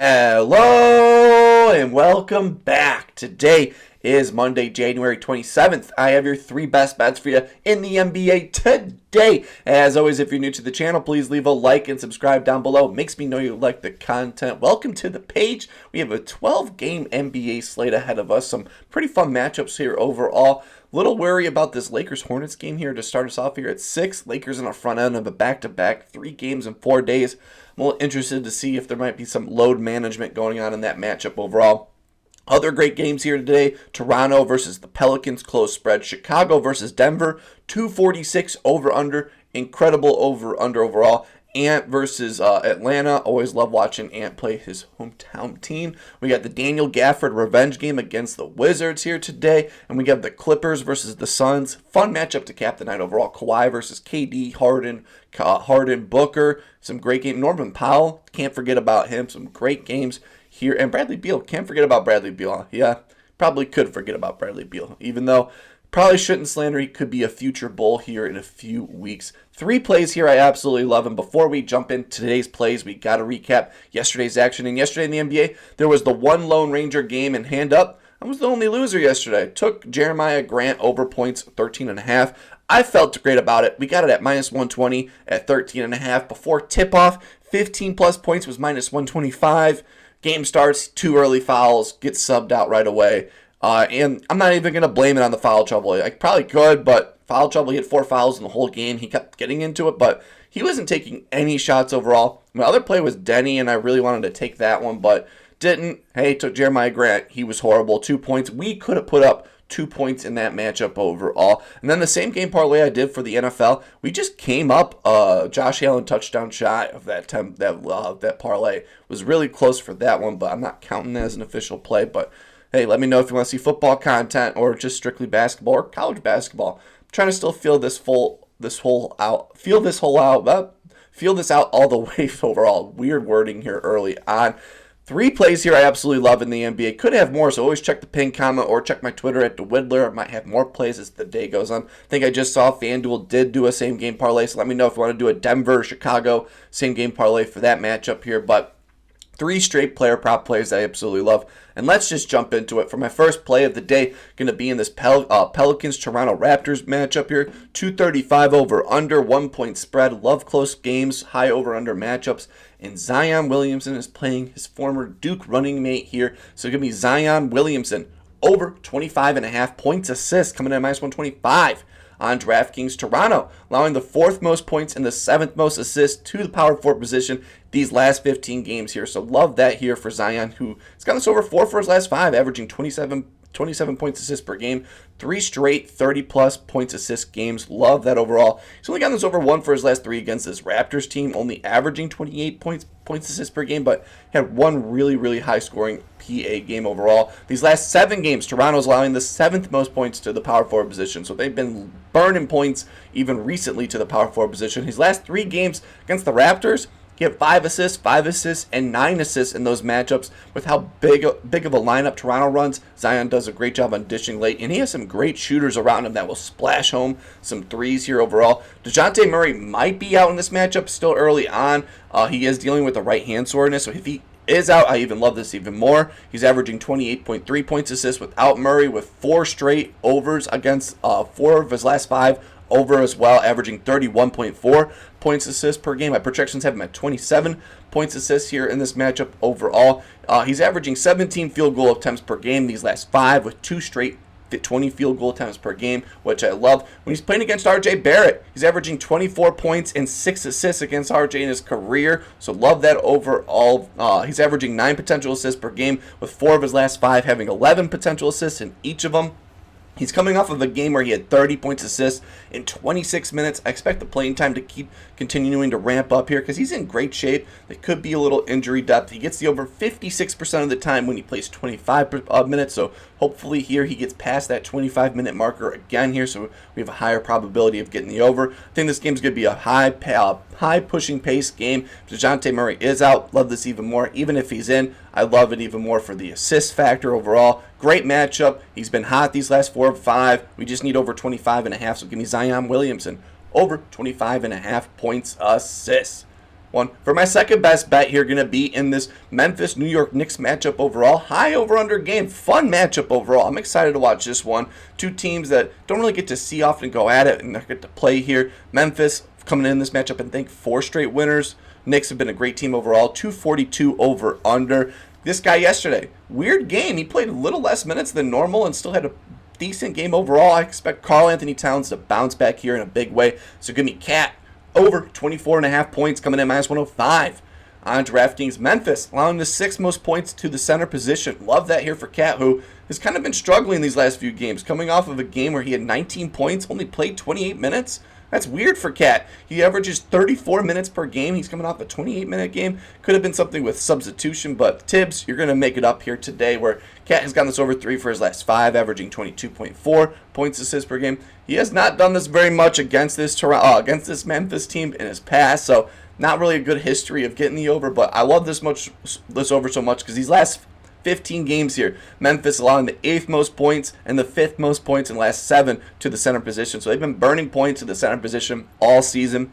Hello and welcome back. Today is Monday, January 27th. I have your three best bets for you in the NBA today. As always, if you're new to the channel, please leave a like and subscribe down below. It makes me know you like the content. Welcome to the page. We have a 12-game NBA slate ahead of us. Some pretty fun matchups here overall. Little worry about this Lakers-Hornets game here to start us off here at 6. Lakers in the front end of a back-to-back, 3 games in 4 days. I'm a little interested to see if there might be some load management going on in that matchup overall. Other great games here today: Toronto versus the Pelicans, close spread. Chicago versus Denver, 246 over-under, incredible over-under overall. Ant versus Atlanta. Always love watching Ant play his hometown team. We got the Daniel Gafford revenge game against the Wizards here today. And we got the Clippers versus the Suns. Fun matchup to cap the night overall. Kawhi versus KD, Harden, Booker. Some great game. Norman Powell, can't forget about him. Some great games here. And Bradley Beal, can't forget about Bradley Beal. Yeah, probably could forget about Bradley Beal. Even though probably shouldn't slander, he could be a future Bull here in a few weeks. 3 plays here I absolutely love. And before we jump into today's plays, we got to recap yesterday's action. And yesterday in the NBA, there was the one Lone Ranger game, and hand up, I was the only loser yesterday. I took Jeremiah Grant over points, 13.5. I felt great about it. We got it at minus 120 at 13.5. Before tip-off, 15-plus points was minus 125. Game starts, 2 early fouls, gets subbed out right away. And I'm not even going to blame it on the foul trouble. I probably could, but foul trouble, he had 4 fouls in the whole game. He kept getting into it, but he wasn't taking any shots overall. My other play was Denny, and I really wanted to take that one, but didn't. Hey, took Jeremiah Grant. He was horrible. 2 points. We could have put up 2 points in that matchup overall. And then the same game parlay I did for the NFL, we just came up Josh Allen touchdown shy of that parlay. It was really close for that one, but I'm not counting that as an official play. But hey, let me know if you want to see football content or just strictly basketball or college basketball. I'm trying to still feel this out all the way overall. Weird wording here early on. 3 plays here I absolutely love in the NBA. Could have more, so always check the pin comment or check my Twitter at DaWiddler. I might have more plays as the day goes on. I think I just saw FanDuel did do a same game parlay, so let me know if you want to do a Denver, Chicago same game parlay for that matchup here. But 3 straight player prop plays I absolutely love. And let's just jump into it. For my first play of the day, going to be in this Pelicans-Toronto Raptors matchup here. 235 over under, 1-point spread. Love close games, high over under matchups. And Zion Williamson is playing his former Duke running mate here. So give me Zion Williamson over 25.5 points, assists, coming in at minus 125. On DraftKings, Toronto allowing the 4th most points and the 7th most assists to the power forward position these last 15 games here. So love that here for Zion, who has gotten us over 4 for his last 5, averaging 27 points assists per game. 3 straight 30-plus points assist games. Love that overall. He's only gotten us over 1 for his last 3 against this Raptors team, only averaging 28 points assists per game, but had 1 really, really high-scoring PA game overall. These last 7 games, Toronto's allowing the 7th most points to the power forward position, so they've been burning points even recently to the power forward position. His last 3 games against the Raptors, he had 5 assists, and 9 assists in those matchups. With how big of a lineup Toronto runs, Zion does a great job on dishing late, and he has some great shooters around him that will splash home some threes here overall. DeJounte Murray might be out in this matchup still early on. He is dealing with the right hand soreness, so if he is out, I even love this even more. He's averaging 28.3 points assists without Murray, with 4 straight overs against 4 of his last 5 over as well, averaging 31.4 points assists per game. My projections have him at 27 points assists here in this matchup overall. He's averaging 17 field goal attempts per game these last 5, with 2 straight 20 field goal attempts per game, which I love. When he's playing against RJ Barrett, he's averaging 24 points and 6 assists against RJ in his career, so love that overall. He's averaging 9 potential assists per game, with 4 of his last 5 having 11 potential assists in each of them. He's coming off of a game where he had 30 points assists in 26 minutes. I expect the playing time to keep continuing to ramp up here because he's in great shape. There could be a little injury depth. He gets the over 56% of the time when he plays 25 minutes, so hopefully here he gets past that 25-minute marker again here, so we have a higher probability of getting the over. I think this game's going to be a high pushing pace game. If DeJounte Murray is out, love this even more. Even if he's in, I love it even more for the assist factor overall. Great matchup. He's been hot these last 4 or 5. We just need over 25.5, so give me Zion Williamson over 25.5 points assists. one. For my second best bet here, going to be in this Memphis-New York Knicks matchup overall. High over-under game. Fun matchup overall. I'm excited to watch this one. Two teams that don't really get to see often go at it and not get to play here. Memphis coming in this matchup and think 4 straight winners. Knicks have been a great team overall. 242 over-under. This guy yesterday, weird game. He played a little less minutes than normal and still had a decent game overall. I expect Karl-Anthony Towns to bounce back here in a big way. So give me Cat over 24.5 points coming in -105. On DraftKings, Memphis allowing the 6th most points to the center position. Love that here for Cat, who has kind of been struggling these last few games. Coming off of a game where he had 19 points, only played 28 minutes. That's weird for Cat. He averages 34 minutes per game. He's coming off a 28-minute game. Could have been something with substitution, but Tibbs, you're going to make it up here today where Cat has gotten this over 3 for his last 5, averaging 22.4 points assists per game. He has not done this very much against this Memphis team in his past, so not really a good history of getting the over, but I love this over so much because these last 15 games here, Memphis allowing the 8th most points and the 5th most points in the last 7 to the center position. So they've been burning points to the center position all season.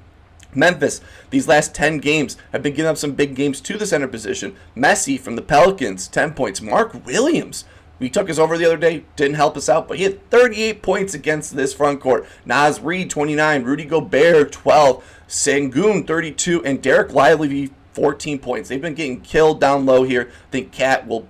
Memphis, these last 10 games, have been giving up some big games to the center position. Messi from the Pelicans, 10 points. Mark Williams, we took his over the other day, didn't help us out, but he had 38 points against this front court. Naz Reid, 29. Rudy Gobert, 12. Sengun, 32. And Derek Lively, 14 points. They've been getting killed down low here. I think Cat will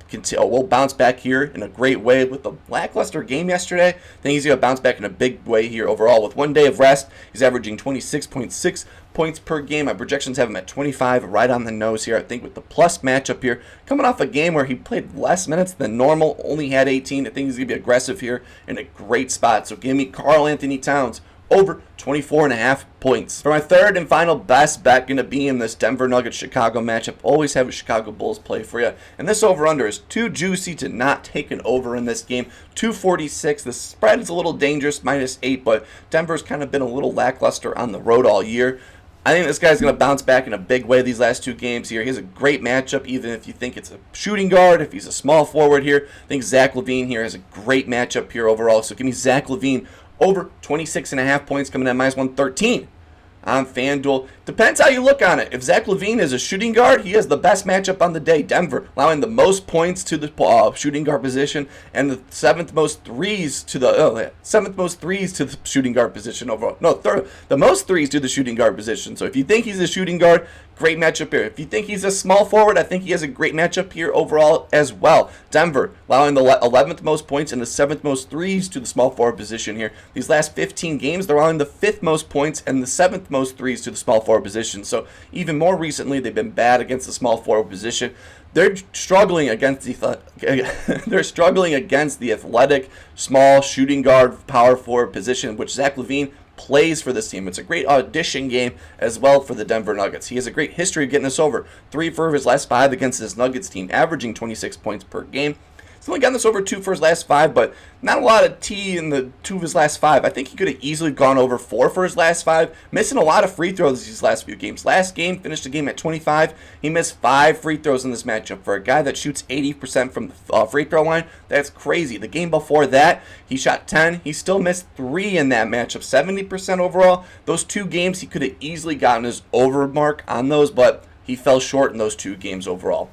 bounce back here in a great way with the lackluster game yesterday. I think he's going to bounce back in a big way here overall. With 1 day of rest, he's averaging 26.6 points per game. My projections have him at 25, right on the nose here. I think with the plus matchup here, coming off a game where he played less minutes than normal, only had 18. I think he's going to be aggressive here in a great spot. So give me Karl-Anthony Towns over 24.5 points. For my third and final best bet, going to be in this Denver Nuggets Chicago matchup. Always have a Chicago Bulls play for you. And this over-under is too juicy to not take an over in this game. 246. The spread is a little dangerous, -8, but Denver's kind of been a little lackluster on the road all year. I think this guy's going to bounce back in a big way these last 2 games here. He has a great matchup, even if you think it's a shooting guard, if he's a small forward here. I think Zach LaVine here has a great matchup here overall. So give me Zach LaVine over 26.5 points coming in at -113 on FanDuel. Depends how you look on it. If Zach LaVine is a shooting guard, he has the best matchup on the day. Denver allowing the most points to the shooting guard position and the 7th most threes to the shooting guard position overall. No, the most threes to the shooting guard position. So if you think he's a shooting guard, great matchup here. If you think he's a small forward, I think he has a great matchup here overall as well. Denver allowing the 11th most points and the 7th most threes to the small forward position here. These last 15 games, they're allowing the 5th most points and the 7th most threes to the small forward position. So even more recently, they've been bad against the small forward position. They're struggling against the athletic small shooting guard power forward position, which Zach LaVine plays for this team. It's a great audition game as well for the Denver Nuggets. He has a great history of getting us over. 3 for his last 5 against this Nuggets team, averaging 26 points per game. He's only gotten this over 2 for his last 5, but not a lot of T in the 2 of his last 5. I think he could have easily gone over 4 for his last 5, missing a lot of free throws these last few games. Last game, finished the game at 25. He missed 5 free throws in this matchup. For a guy that shoots 80% from the free throw line, that's crazy. The game before that, he shot 10. He still missed 3 in that matchup, 70% overall. Those 2 games, he could have easily gotten his over mark on those, but he fell short in those 2 games overall.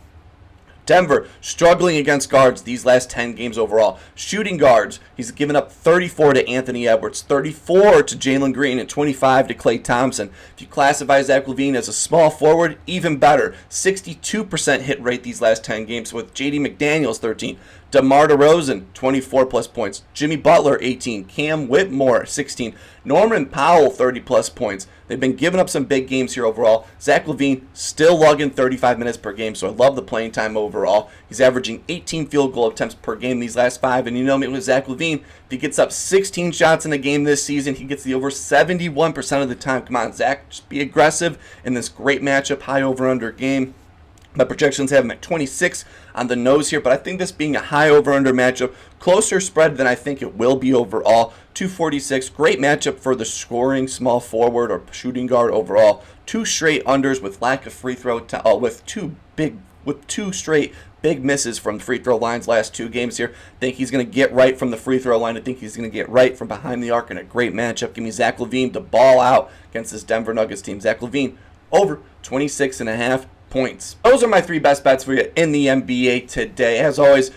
Denver struggling against guards these last 10 games overall. Shooting guards, he's given up 34 to Anthony Edwards, 34 to Jalen Green, and 25 to Klay Thompson. If you classify Zach LaVine as a small forward, even better. 62% hit rate these last 10 games with J.D. McDaniels, 13. DeMar DeRozan, 24-plus points. Jimmy Butler, 18. Cam Whitmore, 16. Norman Powell, 30-plus points. They've been giving up some big games here overall. Zach LaVine still logging 35 minutes per game, so I love the playing time overall. He's averaging 18 field goal attempts per game these last 5, and you know me with Zach LaVine, if he gets up 16 shots in a game this season, he gets the over 71% of the time. Come on, Zach, just be aggressive in this great matchup, high over-under game. My projections have him at 26 on the nose here, but I think this being a high over-under matchup, closer spread than I think it will be overall. 246, great matchup for the scoring small forward or shooting guard overall. 2 straight unders with lack of free throw, with two straight big misses from free throw lines last 2 games here. I think he's going to get right from the free throw line. I think he's going to get right from behind the arc in a great matchup. Give me Zach LaVine to ball out against this Denver Nuggets team. Zach LaVine over 26.5 points. Those are my 3 best bets for you in the NBA today. As always,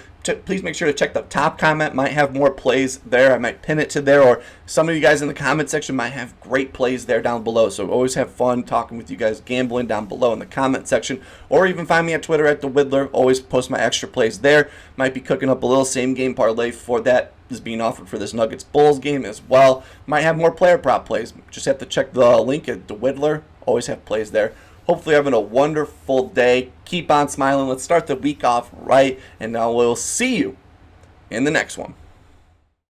please make sure to check the top comment. Might have more plays there. I might pin it to there, or some of you guys in the comment section might have great plays there down below. So always have fun talking with you guys, gambling down below in the comment section, or even find me on Twitter at DaWiddler. Always post my extra plays there. Might be cooking up a little same game parlay for that is being offered for this Nuggets Bulls game as well. Might have more player prop plays. Just have to check the link at DaWiddler. Always have plays there. Hopefully having a wonderful day. Keep on smiling. Let's start the week off right, and now we'll see you in the next one.